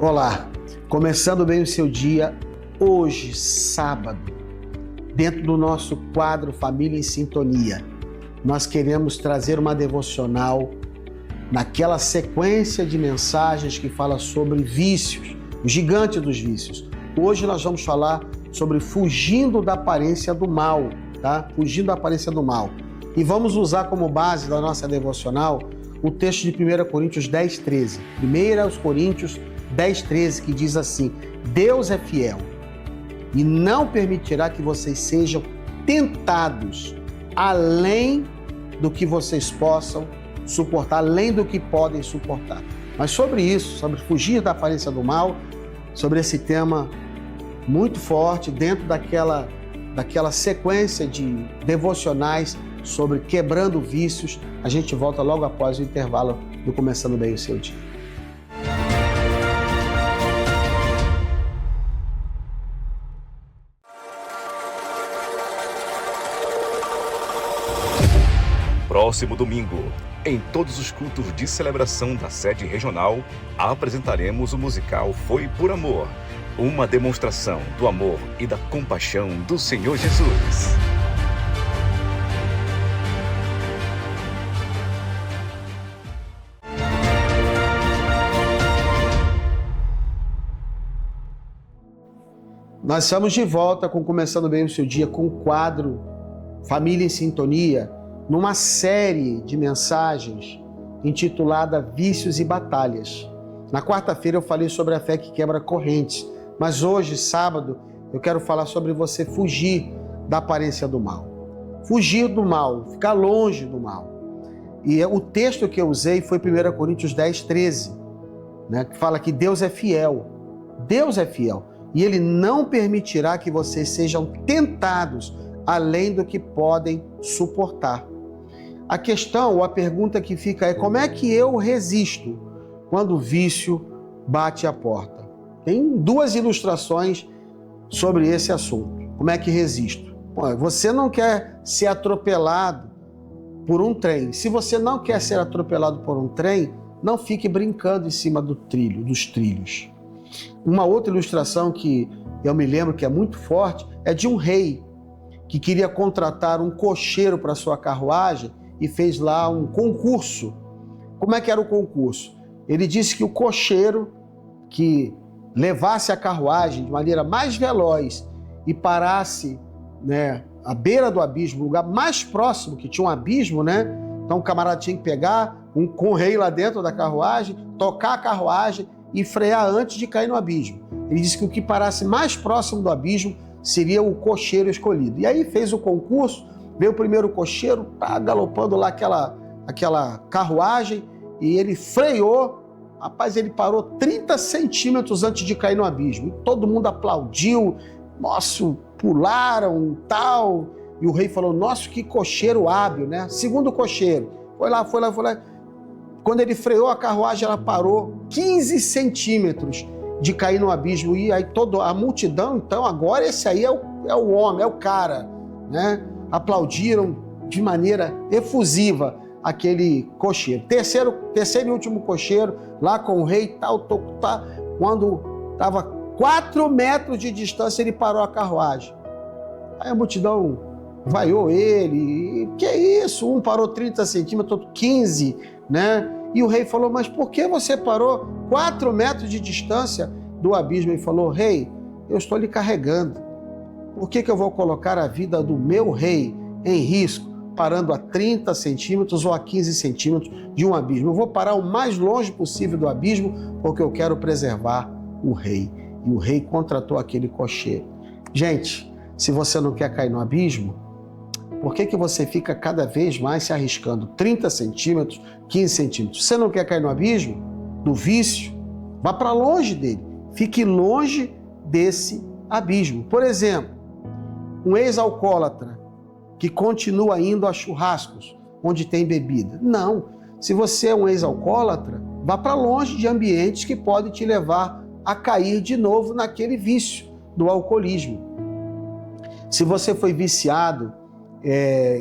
Olá, começando bem o seu dia, hoje, sábado, dentro do nosso quadro Família em Sintonia, nós queremos trazer uma devocional naquela sequência de mensagens que fala sobre vícios, o gigante dos vícios. Hoje nós vamos falar sobre fugindo da aparência do mal, tá? Fugindo da aparência do mal. E vamos usar como base da nossa devocional o texto de 1 Coríntios 10, 13. 1 Coríntios 10, 13, que diz assim: Deus é fiel e não permitirá que vocês sejam tentados além do que vocês possam suportar, além do que podem suportar. Mas sobre isso, sobre fugir da aparência do mal, sobre esse tema muito forte, dentro daquela sequência de devocionais sobre quebrando vícios, a gente volta logo após o intervalo do Começando Bem o Seu Dia. Próximo domingo, em todos os cultos de celebração da sede regional, apresentaremos o musical Foi por Amor, uma demonstração do amor e da compaixão do Senhor Jesus. Nós estamos de volta com Começando Bem o Seu Dia, com o quadro Família em Sintonia, numa série de mensagens intitulada Vícios e Batalhas. Na quarta-feira eu falei sobre a fé que quebra correntes, mas hoje, sábado, eu quero falar sobre você fugir da aparência do mal. Fugir do mal, ficar longe do mal. E o texto que eu usei foi 1 Coríntios 10, 13, né, que fala que Deus é fiel. Deus é fiel. E Ele não permitirá que vocês sejam tentados além do que podem suportar. A questão ou a pergunta que fica é: como é que eu resisto quando o vício bate a porta? Tem duas ilustrações sobre esse assunto. Como é que resisto? Bom, você não quer ser atropelado por um trem. Se você não quer ser atropelado por um trem, não fique brincando em cima dos trilhos. Uma outra ilustração que eu me lembro que é muito forte é de um rei que queria contratar um cocheiro para sua carruagem e fez lá um concurso. Como é que era o concurso? Ele disse que o cocheiro que levasse a carruagem de maneira mais veloz e parasse, né, à beira do abismo, o lugar mais próximo que tinha um abismo, né? Então o camarada tinha que pegar com o rei lá dentro da carruagem, tocar a carruagem e frear antes de cair no abismo. Ele disse que o que parasse mais próximo do abismo seria o cocheiro escolhido. E aí fez o concurso, veio o primeiro cocheiro, tá galopando lá aquela carruagem, e ele freou. Rapaz, ele parou 30 centímetros antes de cair no abismo. E todo mundo aplaudiu, nossa, pularam, tal. E o rei falou: nossa, que cocheiro hábil, né? Segundo cocheiro, foi lá. Quando ele freou a carruagem, ela parou 15 centímetros de cair no abismo. E aí toda a multidão, então, agora esse aí é o homem, é o cara, né? Aplaudiram de maneira efusiva aquele cocheiro. Terceiro e último cocheiro, lá com o rei, quando estava 4 metros de distância, ele parou a carruagem. Aí a multidão vaiou ele. Que é isso? Um parou 30 centímetros, outro 15, né? E o rei falou: mas por que você parou 4 metros de distância do abismo? Ele falou: rei, eu estou lhe carregando. Por que eu vou colocar a vida do meu rei em risco, parando a 30 centímetros ou a 15 centímetros de um abismo? Eu vou parar o mais longe possível do abismo porque eu quero preservar o rei. E o rei contratou aquele cocheiro. Gente, se você não quer cair no abismo, por que você fica cada vez mais se arriscando? 30 centímetros, 15 centímetros. Você não quer cair no abismo do vício? Vá para longe dele. Fique longe desse abismo. Por exemplo, um ex-alcoólatra que continua indo a churrascos onde tem bebida. Não. Se você é um ex-alcoólatra, vá para longe de ambientes que podem te levar a cair de novo naquele vício do alcoolismo. Se você foi viciado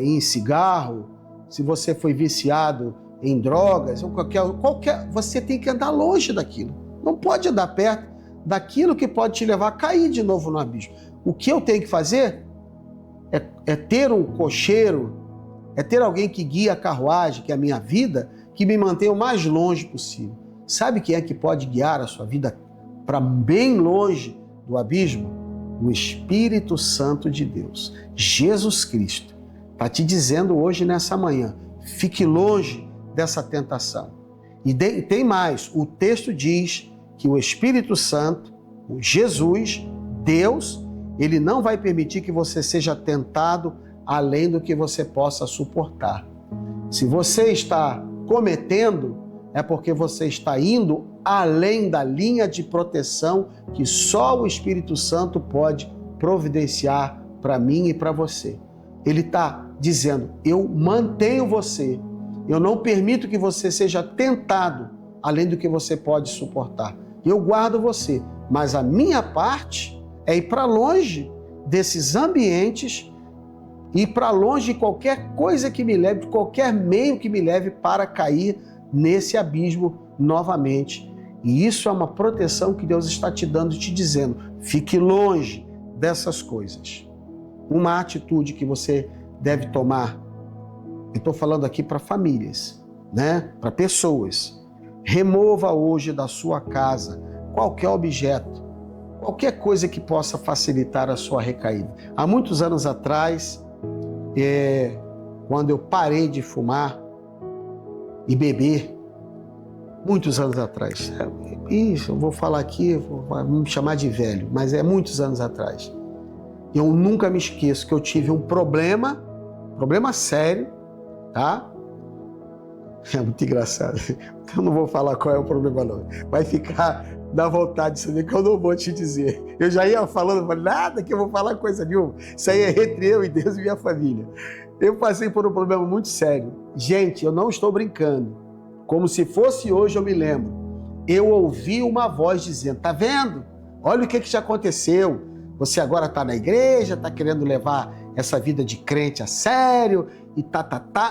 em cigarro, se você foi viciado em drogas, ou qualquer, você tem que andar longe daquilo. Não pode andar perto daquilo que pode te levar a cair de novo no abismo. O que eu tenho que fazer é ter um cocheiro, é ter alguém que guia a carruagem, que é a minha vida, que me mantenha o mais longe possível. Sabe quem é que pode guiar a sua vida para bem longe do abismo? O Espírito Santo de Deus. Jesus Cristo está te dizendo hoje, nessa manhã, fique longe dessa tentação. E tem mais, o texto diz que o Espírito Santo, o Jesus, Deus, ele não vai permitir que você seja tentado além do que você possa suportar. Se você está cometendo, é porque você está indo além da linha de proteção que só o Espírito Santo pode providenciar para mim e para você. Ele está dizendo, eu mantenho você, eu não permito que você seja tentado além do que você pode suportar. Eu guardo você, mas a minha parte é ir para longe desses ambientes, ir para longe de qualquer coisa que me leve, de qualquer meio que me leve para cair nesse abismo novamente. E isso é uma proteção que Deus está te dando e te dizendo, fique longe dessas coisas. Uma atitude que você deve tomar, eu estou falando aqui para famílias, né? Para pessoas. Remova hoje da sua casa qualquer objeto, qualquer coisa que possa facilitar a sua recaída. Há muitos anos atrás, quando eu parei de fumar e beber, muitos anos atrás, isso, eu vou falar aqui, vou me chamar de velho, mas é muitos anos atrás. Eu nunca me esqueço que eu tive um problema sério, tá? É muito engraçado. Eu não vou falar qual é o problema não. Vai ficar da vontade de saber que eu não vou te dizer. Eu já ia falando, mas nada que eu vou falar coisa nenhuma. Isso aí é entre eu e Deus e minha família. Eu passei por um problema muito sério. Gente, eu não estou brincando. Como se fosse hoje, eu me lembro. Eu ouvi uma voz dizendo, tá vendo? Olha o que já aconteceu. Você agora está na igreja, está querendo levar essa vida de crente a sério e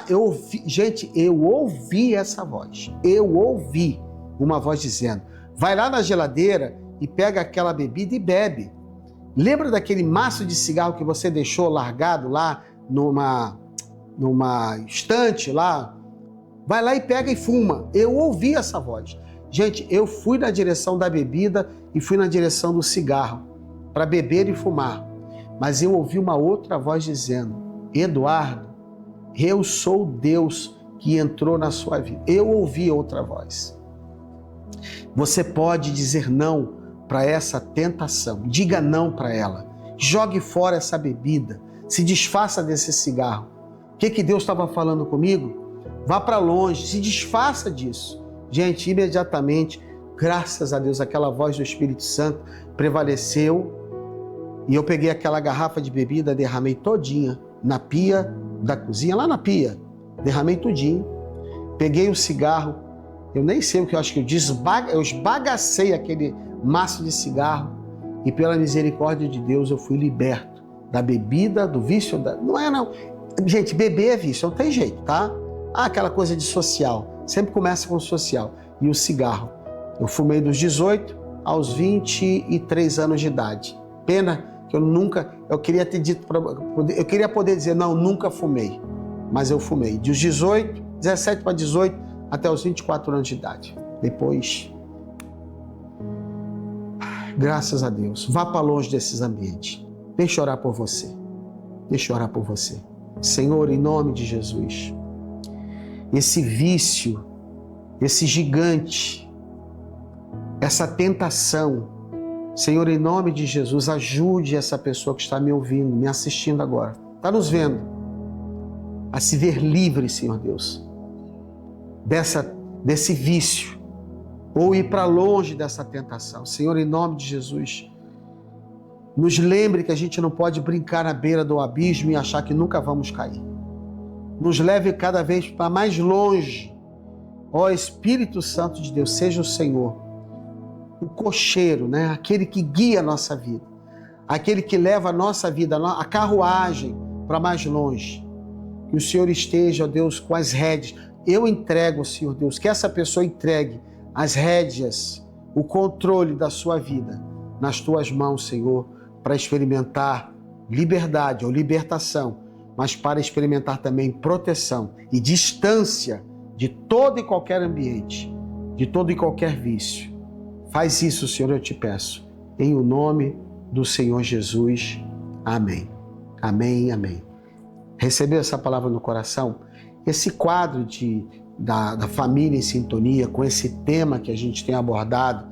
Eu ouvi, gente, eu ouvi essa voz. Eu ouvi uma voz dizendo, vai lá na geladeira e pega aquela bebida e bebe. Lembra daquele maço de cigarro que você deixou largado lá numa estante lá? Vai lá e pega e fuma. Eu ouvi essa voz. Gente, eu fui na direção da bebida e fui na direção do cigarro para beber e fumar. Mas eu ouvi uma outra voz dizendo, Eduardo, eu sou Deus que entrou na sua vida. Eu ouvi outra voz. Você pode dizer não para essa tentação. Diga não para ela. Jogue fora essa bebida. Se desfaça desse cigarro. O que Deus estava falando comigo? Vá para longe, se desfaça disso. Gente, imediatamente, graças a Deus, aquela voz do Espírito Santo prevaleceu e eu peguei aquela garrafa de bebida, derramei todinha na pia da cozinha, lá na pia, derramei tudinho. Peguei o cigarro, eu nem sei o que eu acho que eu esbagacei aquele maço de cigarro e pela misericórdia de Deus eu fui liberto da bebida, do vício, não é não. Gente, beber é vício, não tem jeito, tá? Aquela coisa de social, sempre começa com o social. E o cigarro, eu fumei dos 18 aos 23 anos de idade. Pena que eu queria ter dito, eu queria poder dizer, não, nunca fumei. Mas eu fumei, dos 17 para 18 até os 24 anos de idade. Depois, graças a Deus, vá para longe desses ambientes. Deixa eu orar por você. Deixa eu orar por você. Senhor, em nome de Jesus, esse vício, esse gigante, essa tentação, Senhor, em nome de Jesus, ajude essa pessoa que está me ouvindo, me assistindo agora, está nos vendo, a se ver livre, Senhor Deus, desse vício, ou ir para longe dessa tentação. Senhor, em nome de Jesus, nos lembre que a gente não pode brincar na beira do abismo e achar que nunca vamos cair. Nos leve cada vez para mais longe. Ó Espírito Santo de Deus, seja o Senhor, o cocheiro, né? Aquele que guia a nossa vida, aquele que leva a nossa vida, a carruagem para mais longe. Que o Senhor esteja, ó Deus, com as rédeas. Eu entrego, Senhor Deus, que essa pessoa entregue as rédeas o controle da sua vida nas tuas mãos, Senhor, para experimentar liberdade ou libertação, mas para experimentar também proteção e distância de todo e qualquer ambiente, de todo e qualquer vício. Faz isso, Senhor, eu te peço, em o nome do Senhor Jesus. Amém. Amém, amém. Recebeu essa palavra no coração? Esse quadro da família em sintonia, com esse tema que a gente tem abordado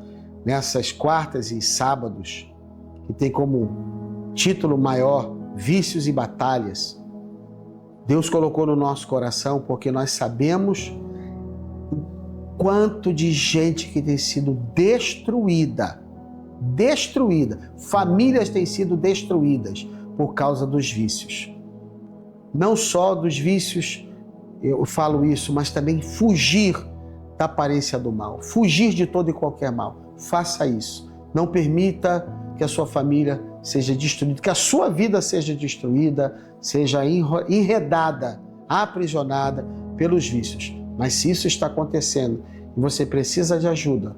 nessas quartas e sábados, que tem como título maior Vícios e Batalhas. Deus colocou no nosso coração porque nós sabemos o quanto de gente que tem sido destruída, famílias têm sido destruídas por causa dos vícios. Não só dos vícios, eu falo isso, mas também fugir da aparência do mal, fugir de todo e qualquer mal. Faça isso. Não permita que a sua família seja destruída, que a sua vida seja destruída, seja enredada, aprisionada pelos vícios. Mas se isso está acontecendo e você precisa de ajuda,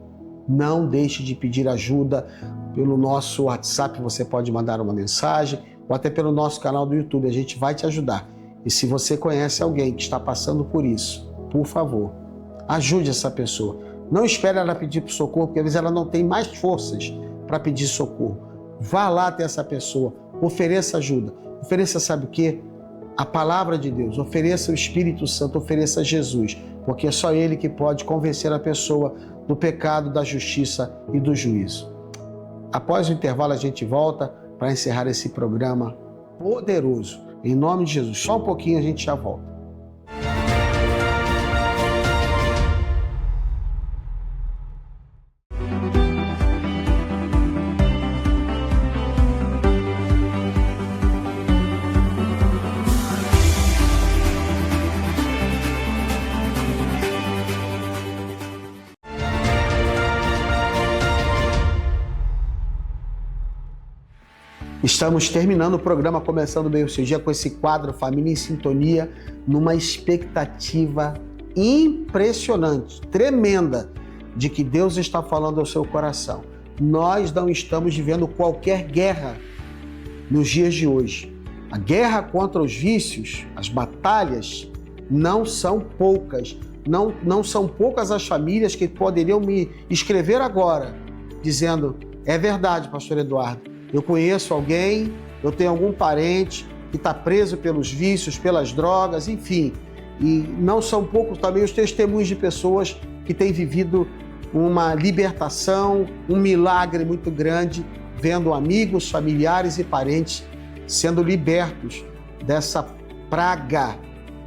não deixe de pedir ajuda pelo nosso WhatsApp. Você pode mandar uma mensagem ou até pelo nosso canal do YouTube. A gente vai te ajudar. E se você conhece alguém que está passando por isso, por favor, ajude essa pessoa. Não espere ela pedir por socorro, porque às vezes ela não tem mais forças para pedir socorro. Vá lá até essa pessoa, ofereça ajuda. Ofereça, sabe o quê? A palavra de Deus. Ofereça o Espírito Santo, ofereça Jesus, porque é só Ele que pode convencer a pessoa do pecado, da justiça e do juízo. Após o intervalo a gente volta para encerrar esse programa poderoso. Em nome de Jesus. Só um pouquinho a gente já volta. Estamos terminando o programa Começando Bem o Seu Dia com esse quadro Família em Sintonia, numa expectativa impressionante, tremenda, de que Deus está falando ao seu coração. Nós não estamos vivendo qualquer guerra nos dias de hoje. A guerra contra os vícios, as batalhas, não são poucas. Não são poucas as famílias que poderiam me escrever agora, dizendo: é verdade, pastor Eduardo, eu conheço alguém, eu tenho algum parente que está preso pelos vícios, pelas drogas, enfim. E não são poucos também os testemunhos de pessoas que têm vivido uma libertação, um milagre muito grande, vendo amigos, familiares e parentes sendo libertos dessa praga,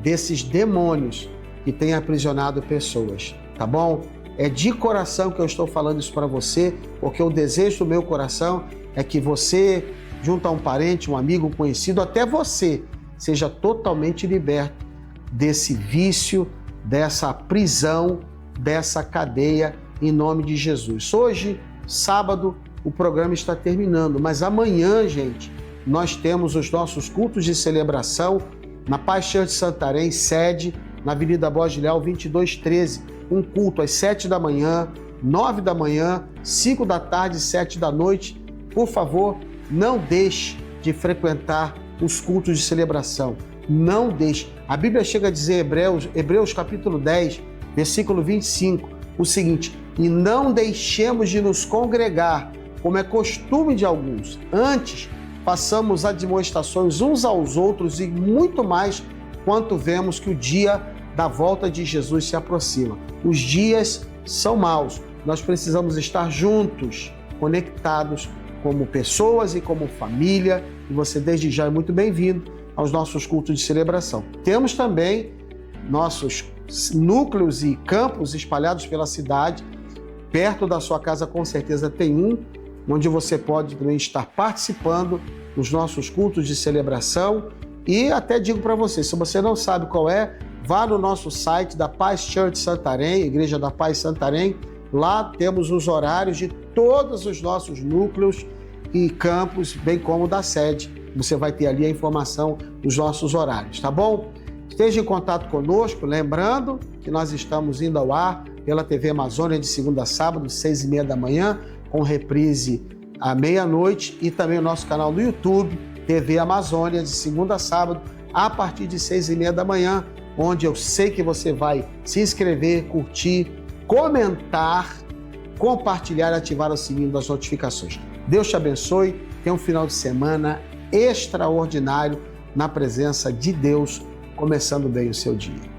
desses demônios que têm aprisionado pessoas, tá bom? É de coração que eu estou falando isso para você, porque o desejo do meu coração é que você, junto a um parente, um amigo, um conhecido, até você, seja totalmente liberto desse vício, dessa prisão, dessa cadeia, em nome de Jesus. Hoje, sábado, o programa está terminando, mas amanhã, gente, nós temos os nossos cultos de celebração na Paz Church Santarém, sede na Avenida Borges de Leal, 2213. Um culto às 7 da manhã, 9 da manhã, 5 da tarde, 7 da noite. Por favor, não deixe de frequentar os cultos de celebração. Não deixe. A Bíblia chega a dizer, Hebreus capítulo 10, versículo 25, o seguinte: e não deixemos de nos congregar, como é costume de alguns. Antes, façamos admoestações uns aos outros e muito mais quanto vemos que o dia da volta de Jesus se aproxima. Os dias são maus. Nós precisamos estar juntos, conectados, como pessoas e como família, e você desde já é muito bem-vindo aos nossos cultos de celebração. Temos também nossos núcleos e campos espalhados pela cidade. Perto da sua casa, com certeza, tem um, onde você pode também estar participando dos nossos cultos de celebração. E até digo para você, se você não sabe qual é, vá no nosso site da Paz Church Santarém, Igreja da Paz Santarém. Lá temos os horários de todos os nossos núcleos e campos, bem como da sede. Você vai ter ali a informação dos nossos horários, tá bom? Esteja em contato conosco, lembrando que nós estamos indo ao ar pela TV Amazônia de segunda a sábado, 6h30 da manhã, com reprise à meia-noite, e também o nosso canal no YouTube, TV Amazônia, de segunda a sábado, a partir de 6h30 da manhã, onde eu sei que você vai se inscrever, curtir, comentar, compartilhar e ativar o sininho das notificações. Deus te abençoe, tenha um final de semana extraordinário na presença de Deus, começando bem o seu dia.